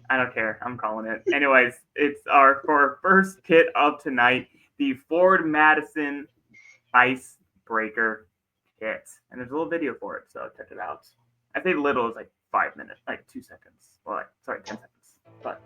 I don't care. I'm calling it. Anyways, it's our first kit of tonight, the Ford Madison Icebreaker kit. And there's a little video for it, so check it out. I think little is like 5 minutes, like 2 seconds. Well, sorry, 10 seconds. But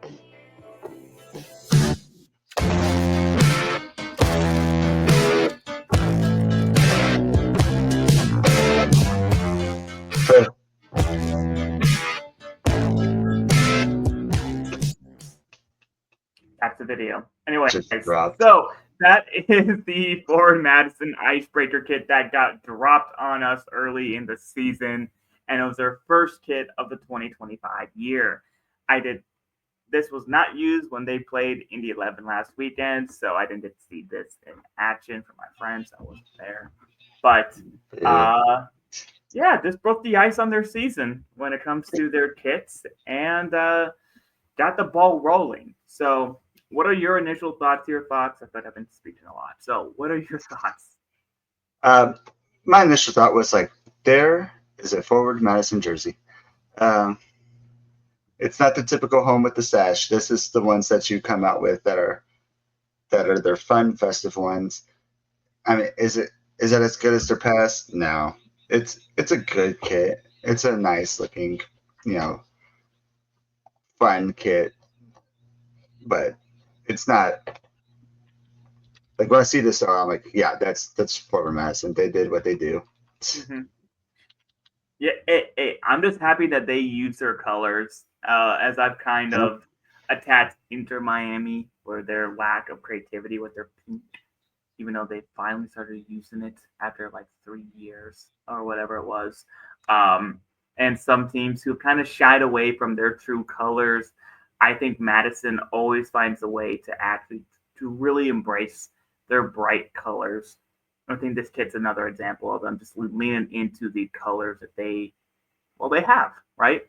that's the video. Anyway, Just dropped. so that is the Ford Madison Icebreaker kit that got dropped on us early in the season, and it was their first kit of the 2025 year. I did. This was not used when they played Indy 11 last weekend, so I didn't get to see this in action from my friends. I wasn't there, but yeah, this broke the ice on their season when it comes to their kits, and got the ball rolling. So, what are your initial thoughts here, Fox? I thought I've been speaking a lot. So, what are your thoughts? Um, my initial thought was like, there is a forward Madison jersey. Um, it's not the typical home with the sash. This is the ones that you come out with that are their fun, festive ones. I mean, is that as good as their past? No, it's a good kit. It's a nice looking, you know, fun kit, but it's not like when I see this, I'm like, yeah, that's forward Madison. They did what they do. Mm-hmm. Yeah, I'm just happy that they use their colors, as I've kind Yeah. of attacked Inter Miami for their lack of creativity with their pink, even though they finally started using it after like 3 years or whatever it was. And some teams who kind of shied away from their true colors. I think Madison always finds a way to actually to really embrace their bright colors. I think this kit's another example of them just leaning into the colors that they have, right?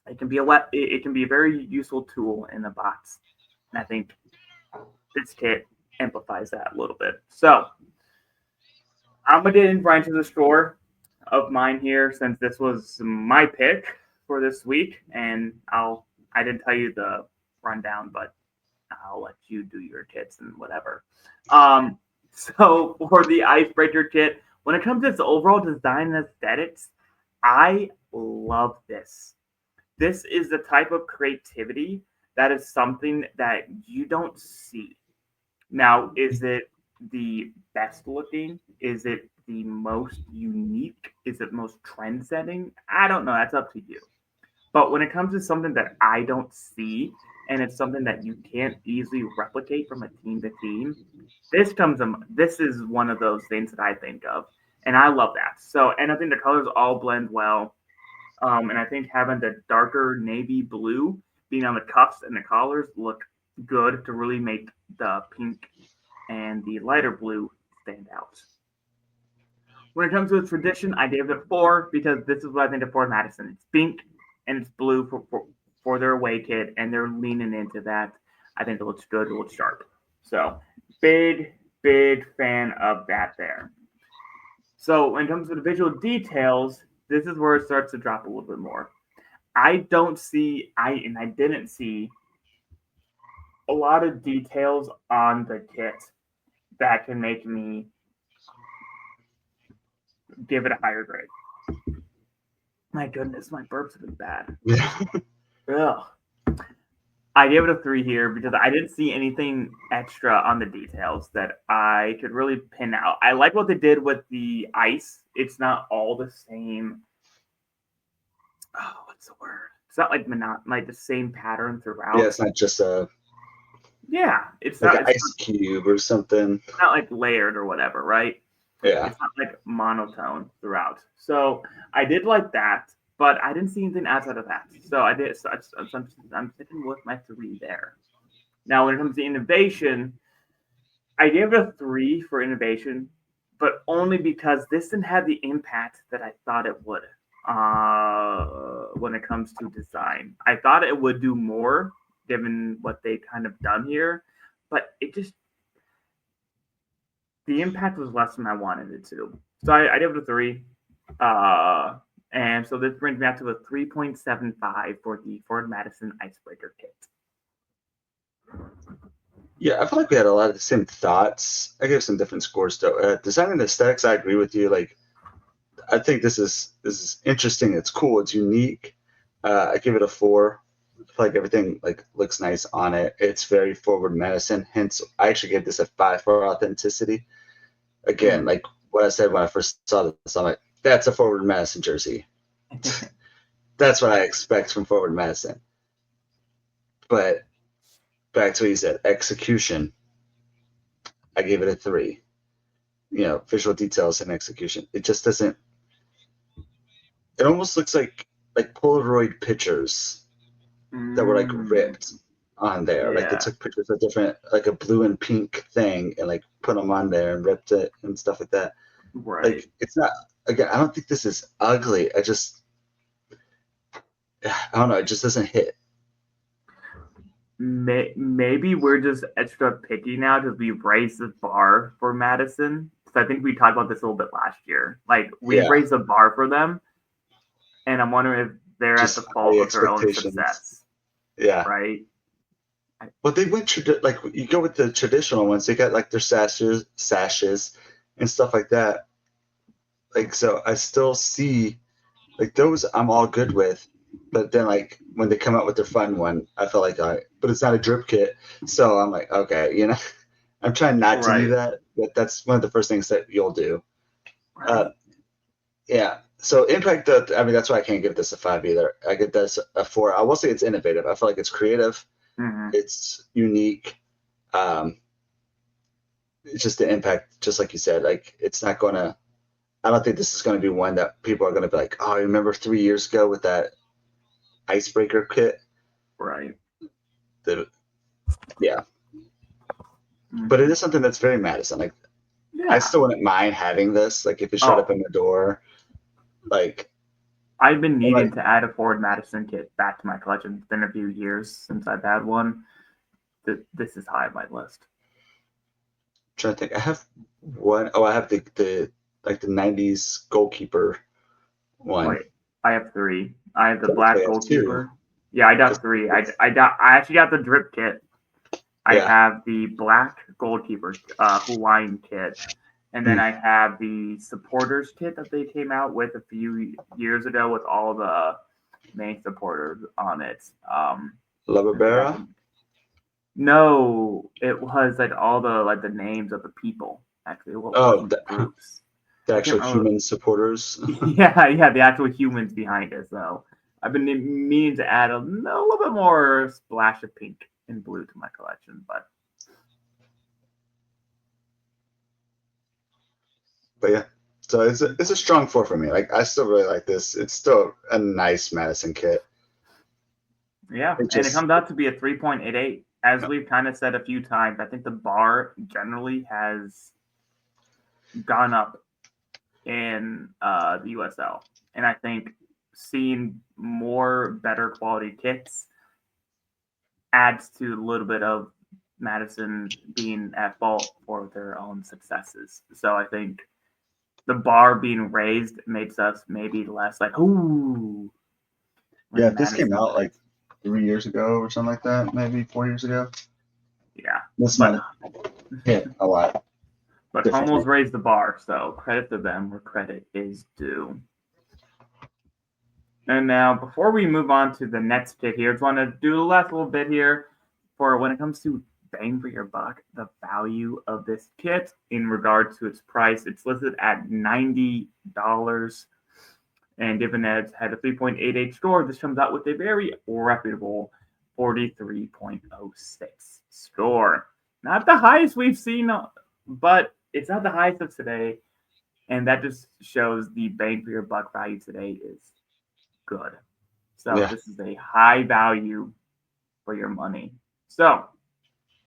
It can be it can be a very useful tool in the box. And I think this kit amplifies that a little bit. So I'm gonna get right into the score of mine here since this was my pick for this week, and I didn't tell you the rundown, but I'll let you do your kits and whatever. Um, so for the icebreaker kit, when it comes to its overall design and aesthetics, I love this. This is the type of creativity that is something that you don't see. Now, is it the best looking? Is it the most unique? Is it most trend setting? I don't know. That's up to you. But when it comes to something that I don't see and it's something that you can't easily replicate from a team to team, this is one of those things that I think of. And I love that. So and I think the colors all blend well. And I think having the darker navy blue being on the cuffs and the collars look good to really make the pink and the lighter blue stand out. When it comes to its tradition, I gave it a 4 because this is what I think of Ford Madison. It's pink and it's blue for their away kit, and they're leaning into that. I think it looks good, it looks sharp. So, big fan of that there. So, when it comes to the visual details, this is where it starts to drop a little bit more. I didn't see a lot of details on the kit that can make me give it a higher grade. My goodness, my burps have been bad. Ugh. I gave it a 3 here because I didn't see anything extra on the details that I could really pin out. I like what they did with the ice. It's not all the same. Oh, what's the word? It's not like the same pattern throughout. Yeah, it's not just a Yeah, it's like not. an ice cube or something. It's not like layered or whatever, right? Yeah. It's not like monotone throughout. So I did like that, but I didn't see anything outside of that. So I did. I'm sticking with my 3 there. Now, when it comes to innovation, I gave it a 3 for innovation, but only because this didn't have the impact that I thought it would. When it comes to design, I thought it would do more given what they kind of done here, but it just the impact was less than I wanted it to. So I gave it a 3. Uh, And so this brings me out to a 3.75 for the Ford Madison Icebreaker kit. Yeah, I feel like we had a lot of the same thoughts. I gave some different scores though. Design and aesthetics, I agree with you. Like, I think this is interesting. It's cool. It's unique. I give it a 4. I feel like everything like looks nice on it. It's very forward medicine. Hence, I actually gave this a 5 for authenticity. Again, Mm. like what I said when I first saw this, I'm like, that's a forward medicine jersey. That's what I expect from forward medicine. But back to what you said, execution. I gave it a 3. Visual details and execution. It just doesn't. It almost looks like Polaroid pictures that were like Mm. ripped on there. Like they Yeah. took pictures of different, like a blue and pink thing, and like put them on there and ripped it and stuff like that. Right. Like it's not. Again, I don't think this is ugly. I don't know. It just doesn't hit. Maybe we're just extra picky now because we've raised the bar for Madison. So I think we talked about this a little bit last year. Like we've Yeah, raised the bar for them, and I'm wondering if they're at the just fault high of their own expectations. success, Yeah. right? Well, they went like you go with the traditional ones. They got like their sashes, and stuff like that. Like so, I still see like those. I'm all good with, but then like when they come out with their fun one, I feel like but it's not a drip kit, so I'm like, okay, I'm trying not to do Right. that, but that's one of the first things that you'll do. Uh, Right. yeah. So impact. I mean, that's why I can't give this a 5 either. I give this a 4. I will say it's innovative. I feel like it's creative. Mm-hmm. It's unique. Um, it's just the impact, just like you said. Like it's not gonna. I don't think this is going to be one that people are going to be like, oh, I remember 3 years ago with that icebreaker kit. Right. The, yeah, but it Mm-hmm. is something that's very Madison. Like I Yeah. still wouldn't mind having this. Like if it showed up Oh, in the door, like I've been I'm needing like to add a Ford Madison kit back to my collection. It's been a few years since I've had one. This is high on my list. trying to think. I have one. Oh, I have the like the '90s goalkeeper one. Wait, I have three. I have the Technically, black I have two. goalkeeper. Yeah, I got Just three. I actually got the drip kit. I yeah. have the black goalkeeper Hawaiian kit, and then Hmm. I have the supporters kit that they came out with a few years ago with all the main supporters on it. I forgot Labarbera. the. No, it was like all the names of the people. Actually, what Oh, wasn't the groups? the I can't actual remember. human supporters. Yeah, yeah, the actual humans behind it. So I've been meaning to add a little bit more splash of pink and blue to my collection, but But yeah, so it's a strong 4 for me. Like I still really like this. It's still a nice Madison kit. yeah, It and it just comes out to be a 3.88. As we've kind of said a few times, I think the bar generally has gone up in the USL, and I think seeing more better quality kits adds to a little bit of Madison being at fault for their own successes. So I think the bar being raised makes us maybe less like, ooh, yeah. when If this came Madison out like wins. 3 years ago or something like that, maybe 4 years ago, Yeah. this But might hit a lot but differently. Hummels raised the bar, so credit to them where credit is due. And now, before we move on to the next kit here, I just want to do the last little bit here for when it comes to bang for your buck, the value of this kit in regard to its price. It's listed at $90. And given that it's had a 3.88 score, this comes out with a very reputable 43.06 score. Not the highest we've seen, but it's not the highest of today. And that just shows the bang for your buck value today is good. So Yeah, this is a high value for your money. So